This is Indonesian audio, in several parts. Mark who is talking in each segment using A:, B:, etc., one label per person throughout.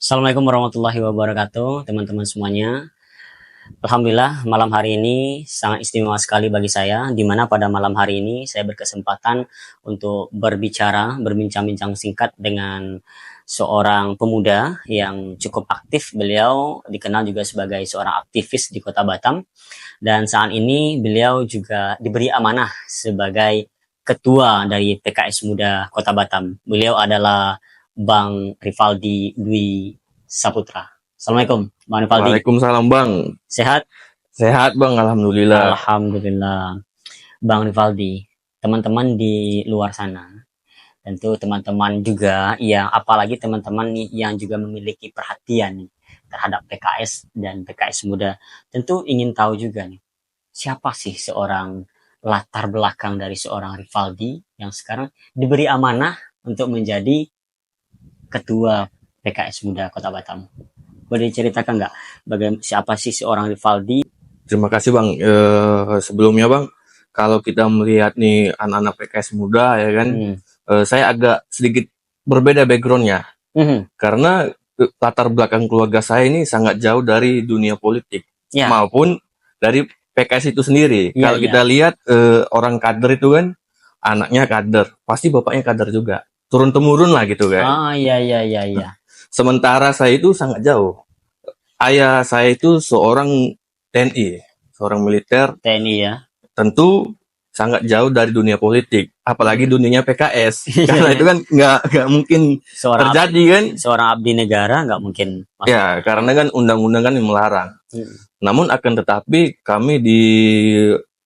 A: Assalamualaikum warahmatullahi wabarakatuh, teman-teman semuanya. Alhamdulillah, malam hari ini sangat istimewa sekali bagi saya, di mana pada malam hari ini saya berkesempatan untuk berbincang-bincang singkat dengan seorang pemuda yang cukup aktif. Beliau dikenal juga sebagai seorang aktivis di Kota Batam, dan saat ini beliau juga diberi amanah sebagai ketua dari PKS Muda Kota Batam. Beliau adalah Bang Rivaldi Dwi Saputra. Assalamualaikum, Bang Rivaldi.
B: Waalaikumsalam Bang.
A: Sehat?
B: Sehat Bang, alhamdulillah.
A: Alhamdulillah. Bang Rivaldi, teman-teman di luar sana, tentu teman-teman juga yang apalagi teman-teman yang juga memiliki perhatian terhadap PKS dan PKS Muda, tentu ingin tahu juga nih, siapa sih seorang latar belakang dari seorang Rivaldi yang sekarang diberi amanah untuk menjadi ketua PKS Muda Kota Batam. Boleh diceritakan nggak bagaimana siapa sih seorang Rivaldi?
B: Terima kasih Bang. Sebelumnya Bang, kalau kita melihat nih anak-anak PKS muda ya kan, saya agak sedikit berbeda backgroundnya. Karena latar belakang keluarga saya ini sangat jauh dari dunia politik maupun dari PKS itu sendiri. Kalau kita lihat orang kader itu kan, anaknya kader, pasti bapaknya kader juga. Turun temurun lah gitu kan.
A: Iya.
B: Sementara saya itu sangat jauh. Ayah saya itu seorang TNI, seorang militer.
A: TNI ya.
B: Tentu sangat jauh dari dunia politik, apalagi dunianya PKS. Karena itu kan nggak mungkin terjadi kan.
A: Seorang abdi negara nggak mungkin.
B: Ya, karena kan undang-undang kan yang melarang. Namun akan tetapi kami di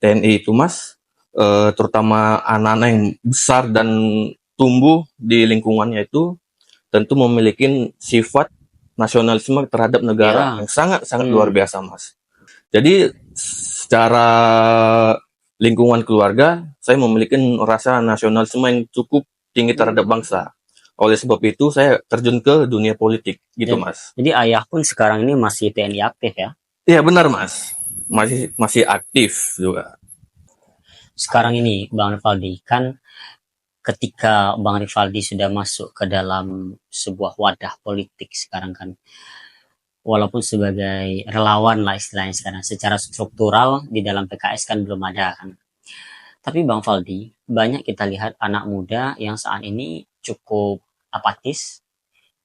B: TNI itu Mas, terutama anak-anak yang besar dan tumbuh di lingkungannya itu tentu memiliki sifat nasionalisme terhadap negara yang sangat luar biasa Mas. Jadi secara lingkungan keluarga saya memiliki rasa nasionalisme yang cukup tinggi terhadap bangsa. Oleh sebab itu saya terjun ke dunia politik gitu Mas.
A: Jadi ayah pun sekarang ini masih TNI aktif ya?
B: Iya benar Mas, masih aktif juga.
A: Sekarang ini Bang Rivaldi, kan ketika Bang Rivaldi sudah masuk ke dalam sebuah wadah politik sekarang kan, walaupun sebagai relawan lah istilahnya sekarang, secara struktural di dalam PKS kan belum ada kan. Tapi Bang Valdi, banyak kita lihat anak muda yang saat ini cukup apatis,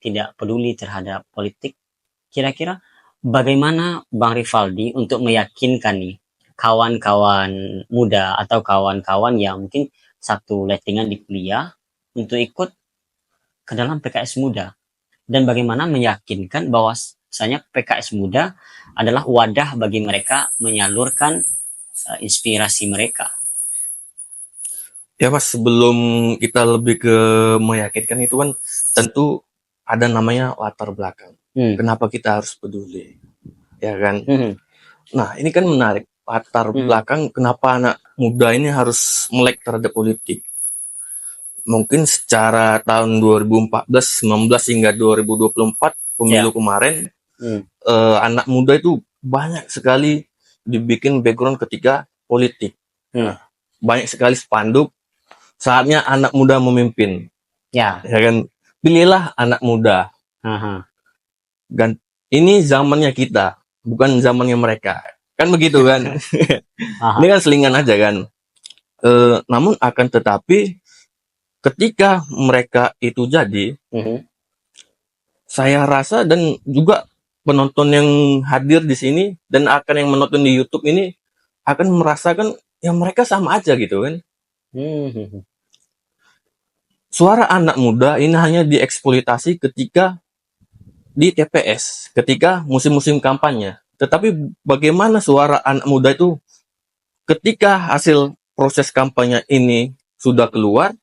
A: tidak peduli terhadap politik. Kira-kira bagaimana Bang Rivaldi untuk meyakinkan nih kawan-kawan muda atau kawan-kawan yang mungkin satu lettingan di kuliah untuk ikut ke dalam PKS Muda, dan bagaimana meyakinkan bahwa misalnya PKS Muda adalah wadah bagi mereka menyalurkan inspirasi mereka.
B: Ya Mas, sebelum kita lebih ke meyakinkan itu kan tentu ada namanya latar belakang. Kenapa kita harus peduli, ya kan? Nah ini kan menarik, latar belakang kenapa anak muda ini harus melek terhadap politik. Mungkin secara tahun 2014, 19 hingga 2024 pemilu kemarin, anak muda itu banyak sekali dibikin background ketika politik. Banyak sekali spanduk, saatnya anak muda memimpin. Ya kan, pilihlah anak muda. Dan ini zamannya kita, bukan zamannya mereka. Kan begitu kan? Ini kan selingan aja kan. Namun akan tetapi ketika mereka itu jadi, saya rasa dan juga penonton yang hadir di sini dan akan yang menonton di YouTube ini akan merasakan ya mereka sama aja gitu kan. Suara anak muda ini hanya dieksploitasi ketika di TPS, ketika musim-musim kampanye. Tetapi bagaimana suara anak muda itu ketika hasil proses kampanye ini sudah keluar,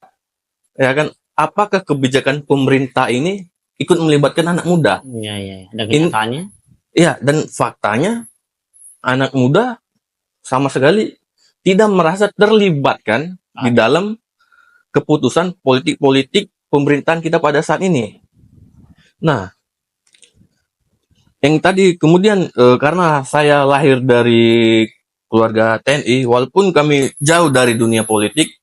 B: ya kan, apakah kebijakan pemerintah ini ikut melibatkan anak muda?
A: Dan kenyataannya?
B: Iya, dan faktanya anak muda sama sekali tidak merasa terlibatkan di dalam keputusan politik-politik pemerintahan kita pada saat ini. Nah, yang tadi kemudian karena saya lahir dari keluarga TNI, walaupun kami jauh dari dunia politik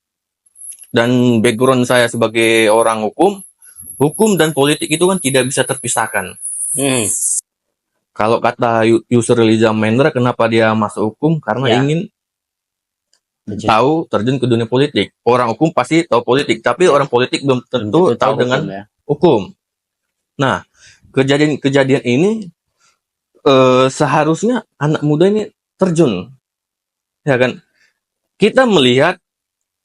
B: dan background saya sebagai orang hukum dan politik itu kan tidak bisa terpisahkan.
A: Hmm.
B: Kalau kata Yusril Iza Mahendra, kenapa dia masuk hukum? Karena
A: Ya.
B: ingin
A: Terjun.
B: terjun ke dunia politik. Orang hukum pasti tahu politik, tapi orang politik belum
A: Belum
B: tentu
A: tentu
B: tahu
A: tahu
B: dengan
A: hukum ya.
B: hukum. Nah, kejadian ini seharusnya anak muda ini terjun, ya kan? Kita melihat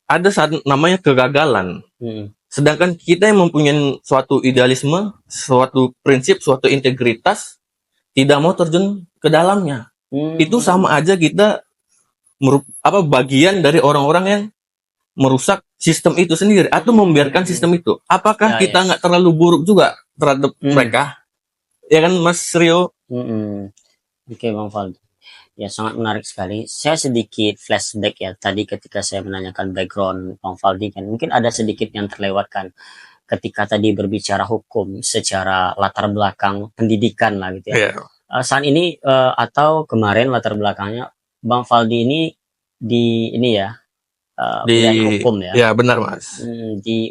B: ada namanya kegagalan.
A: Hmm.
B: Sedangkan kita yang mempunyai suatu idealisme, suatu prinsip, suatu integritas, tidak mau terjun ke dalamnya. Itu sama aja kita bagian dari orang-orang yang merusak sistem itu sendiri atau membiarkan sistem itu. Apakah
A: Ya,
B: kita
A: ya.
B: nggak terlalu buruk juga terhadap mereka? Ya kan, Mas Rio?
A: Oke, Bang Faldi. Ya, sangat menarik sekali. Saya sedikit flashback ya. Tadi ketika saya menanyakan background Bang Faldi kan, mungkin ada sedikit yang terlewatkan ketika tadi berbicara hukum secara latar belakang pendidikan lah gitu ya.
B: Yeah.
A: Saat ini atau kemarin latar belakangnya Bang Faldi ini di ini ya, kuliah hukum ya.
B: Ya, benar, Mas.
A: Di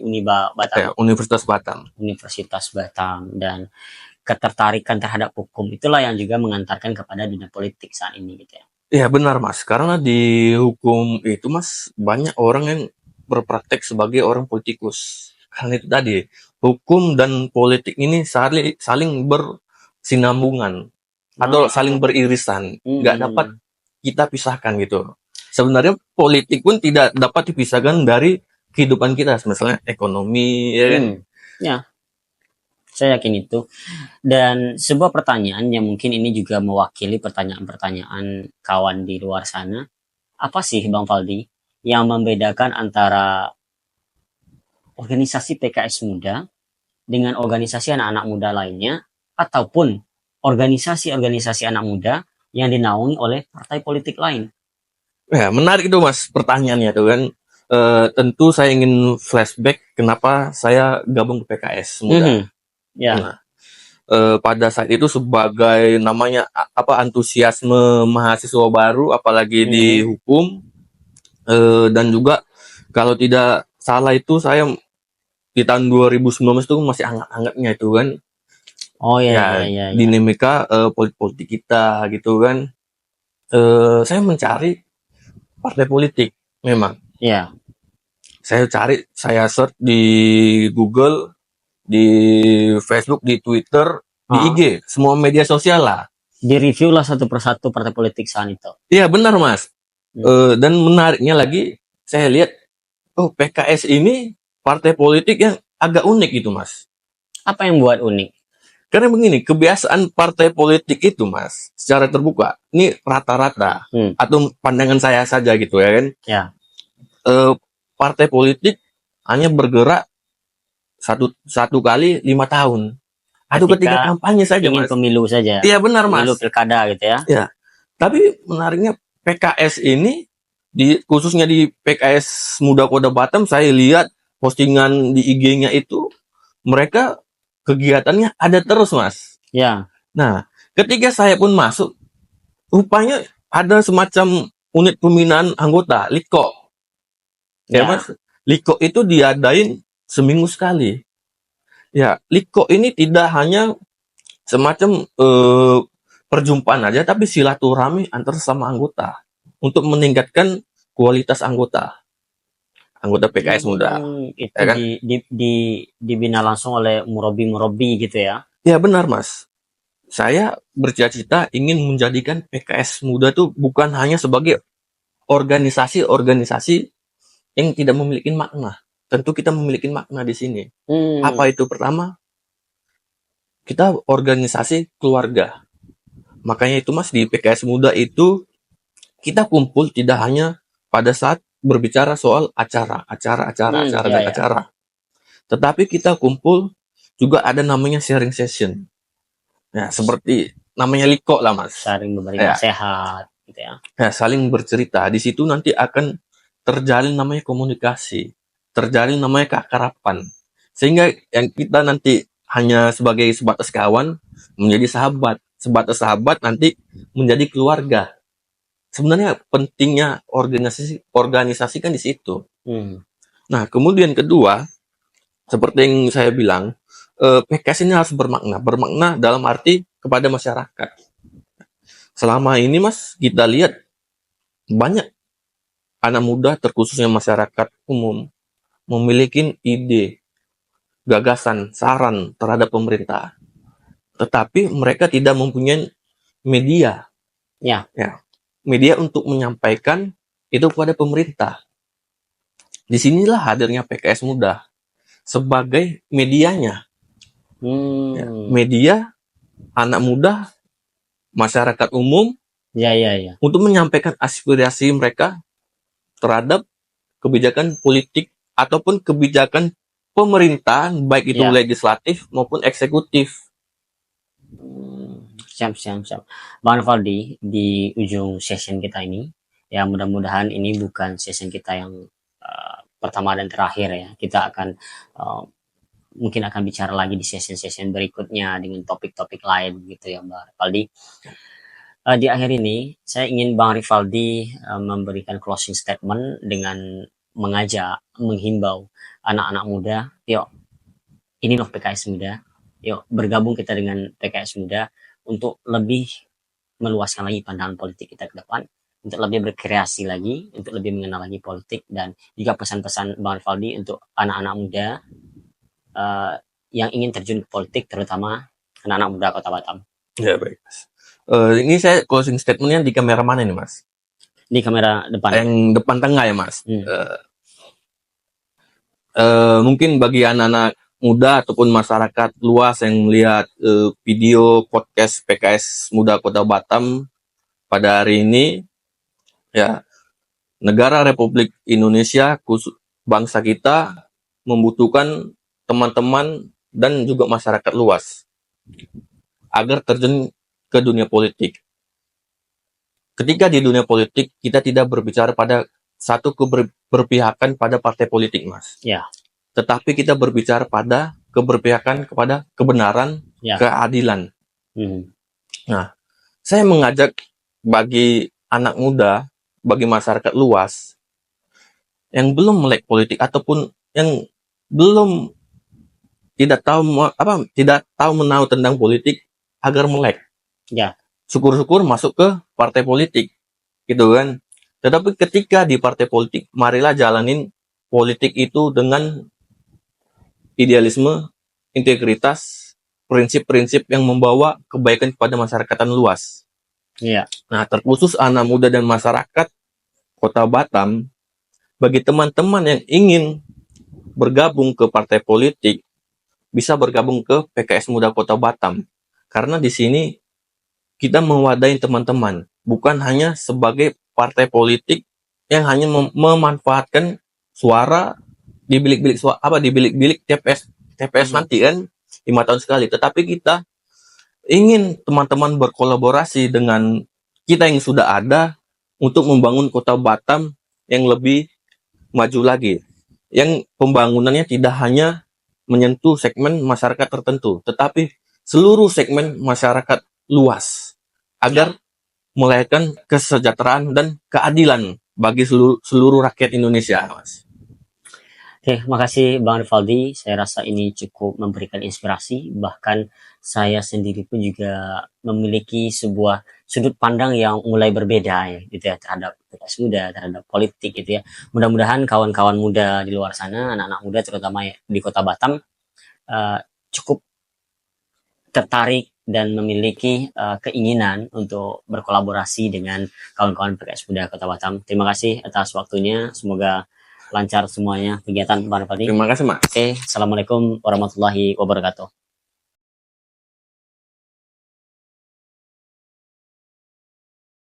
A: Batam.
B: Ya, Universitas Batam.
A: Universitas Batam, dan ketertarikan terhadap hukum itulah yang juga mengantarkan kepada dunia politik saat ini gitu ya.
B: Iya, benar, Mas. Karena di hukum itu, Mas, banyak orang yang berpraktek sebagai orang politikus. Karena itu tadi, hukum dan politik ini saling bersinambungan atau saling beririsan. Nggak dapat kita pisahkan gitu. Sebenarnya politik pun tidak dapat dipisahkan dari kehidupan kita, misalnya ekonomi, ya kan?
A: Ya, saya yakin itu. Dan sebuah pertanyaan yang mungkin ini juga mewakili pertanyaan-pertanyaan kawan di luar sana. Apa sih Bang Faldi yang membedakan antara organisasi PKS Muda dengan organisasi anak-anak muda lainnya, ataupun organisasi-organisasi anak muda yang dinaungi oleh partai politik lain?
B: Ya, menarik itu, Mas, pertanyaannya tuh kan. Tentu saya ingin flashback kenapa saya gabung ke PKS Muda.
A: Ya.
B: Nah, pada saat itu sebagai namanya antusiasme mahasiswa baru, apalagi di hukum, dan juga kalau tidak salah itu saya di tahun 2019 itu masih hangat-hangatnya itu kan.
A: Oh ya.
B: Dinamika politik kita gitu kan. Saya mencari partai politik memang.
A: Ya.
B: Saya search di Google, di Facebook, di Twitter, di IG, semua media sosial lah.
A: Di-review lah satu persatu partai politik saat itu.
B: Iya, benar, Mas. Dan menariknya lagi, saya lihat, PKS ini partai politik yang agak unik gitu, Mas.
A: Apa yang buat unik?
B: Karena begini, kebiasaan partai politik itu, Mas, secara terbuka, ini rata-rata, atau pandangan saya saja gitu ya kan.
A: Ya.
B: Partai politik hanya bergerak satu kali 5 tahun. Atau ketika kampanye saja,
A: ingin
B: Mas.
A: Pemilu saja.
B: Iya, benar, Mas.
A: Pemilu pilkada gitu ya.
B: Ya. Tapi menariknya PKS ini, khususnya di PKS Muda Kota Batam, saya lihat postingan di IG-nya itu, mereka kegiatannya ada terus, Mas.
A: Ya.
B: Nah, ketika saya pun masuk, rupanya ada semacam unit pembinaan anggota, LIKO. Ya, Mas. LIKO itu diadain seminggu sekali. Ya, LIKO ini tidak hanya semacam perjumpaan aja, tapi silaturahmi antar sama anggota untuk meningkatkan kualitas anggota PKS Muda.
A: Itu ya kan? Dibina langsung oleh murabi gitu ya?
B: Ya, benar, Mas. Saya bercita-cita ingin menjadikan PKS Muda itu bukan hanya sebagai organisasi yang tidak memiliki makna. Tentu kita memiliki makna di sini. Apa itu? Pertama, kita organisasi keluarga. Makanya itu, Mas, di PKS Muda itu kita kumpul tidak hanya pada saat berbicara soal acara. Tetapi kita kumpul juga ada namanya sharing session. Ya, seperti namanya LIKO lah, Mas.
A: Saling memberi nasihat gitu ya.
B: Ya, saling bercerita. Di situ nanti akan terjalin namanya komunikasi, terjalin namanya keakraban. Sehingga yang kita nanti hanya sebagai sebatas kawan menjadi sahabat, sebatas sahabat nanti menjadi keluarga. Sebenarnya pentingnya organisasi kan di situ. Nah, kemudian kedua, seperti yang saya bilang, PKS ini harus bermakna dalam arti kepada masyarakat. Selama ini Mas, kita lihat banyak anak muda terkhususnya masyarakat umum memiliki ide, gagasan, saran terhadap pemerintah. Tetapi mereka tidak mempunyai media.
A: Ya.
B: Media untuk menyampaikan itu kepada pemerintah. Disinilah hadirnya PKS Muda sebagai medianya. Media anak muda, masyarakat umum, untuk menyampaikan aspirasi mereka terhadap kebijakan politik ataupun kebijakan pemerintahan, baik itu legislatif maupun eksekutif.
A: Siap. Bang Rivaldi, di ujung session kita ini, ya mudah-mudahan ini bukan session kita yang pertama dan terakhir ya. Kita akan mungkin akan bicara lagi di session-session berikutnya dengan topik-topik lain gitu ya Bang Rivaldi. Di akhir ini saya ingin Bang Rivaldi memberikan closing statement dengan mengajak, menghimbau anak-anak muda, yuk ini loh PKS Muda, yuk bergabung kita dengan PKS Muda untuk lebih meluaskan lagi pandangan politik kita ke depan, untuk lebih berkreasi lagi, untuk lebih mengenal lagi politik, dan juga pesan-pesan Bang Rivaldi untuk anak-anak muda yang ingin terjun ke politik, terutama anak-anak muda Kota Batam.
B: Ya baik. Ini saya closing statementnya di kamera mana nih Mas?
A: Di kamera depan.
B: Yang depan tengah ya Mas. Mungkin bagi anak-anak muda ataupun masyarakat luas yang melihat video podcast PKS Muda Kota Batam pada hari ini, ya, negara Republik Indonesia, bangsa kita membutuhkan teman-teman dan juga masyarakat luas agar terjun ke dunia politik. Ketika di dunia politik, kita tidak berbicara pada satu keberpihakan pada partai politik, Mas.
A: Ya.
B: Tetapi kita berbicara pada keberpihakan kepada kebenaran, keadilan. Nah, saya mengajak bagi anak muda, bagi masyarakat luas yang belum melek politik ataupun yang belum tidak tahu menahu tentang politik agar melek.
A: Ya.
B: Syukur-syukur masuk ke partai politik, gitu kan. Tetapi ketika di partai politik, marilah jalanin politik itu dengan idealisme, integritas, prinsip-prinsip yang membawa kebaikan kepada masyarakat luas.
A: Iya.
B: Nah, terkhusus anak muda dan masyarakat Kota Batam, bagi teman-teman yang ingin bergabung ke partai politik, bisa bergabung ke PKS Muda Kota Batam. Karena di sini kita mewadahi teman-teman, bukan hanya sebagai partai politik yang hanya memanfaatkan suara di bilik-bilik di bilik-bilik TPS nanti kan 5 tahun sekali, tetapi kita ingin teman-teman berkolaborasi dengan kita yang sudah ada untuk membangun Kota Batam yang lebih maju lagi, yang pembangunannya tidak hanya menyentuh segmen masyarakat tertentu, tetapi seluruh segmen masyarakat luas, agar melahirkan kesejahteraan dan keadilan bagi seluruh rakyat Indonesia, Mas.
A: Oke, makasih Bang Rivaldi. Saya rasa ini cukup memberikan inspirasi. Bahkan saya sendiri pun juga memiliki sebuah sudut pandang yang mulai berbeda ya, gitu ya, terhadap PKS Muda, terhadap politik gitu ya. Mudah-mudahan kawan-kawan muda di luar sana, anak-anak muda terutama di Kota Batam, cukup tertarik dan memiliki keinginan untuk berkolaborasi dengan kawan-kawan PKS Muda Kota Batam. Terima kasih atas waktunya. Semoga lancar semuanya kegiatan Bang Rivaldi.
B: Terima kasih, Mas.
A: Oke, assalamualaikum warahmatullahi wabarakatuh.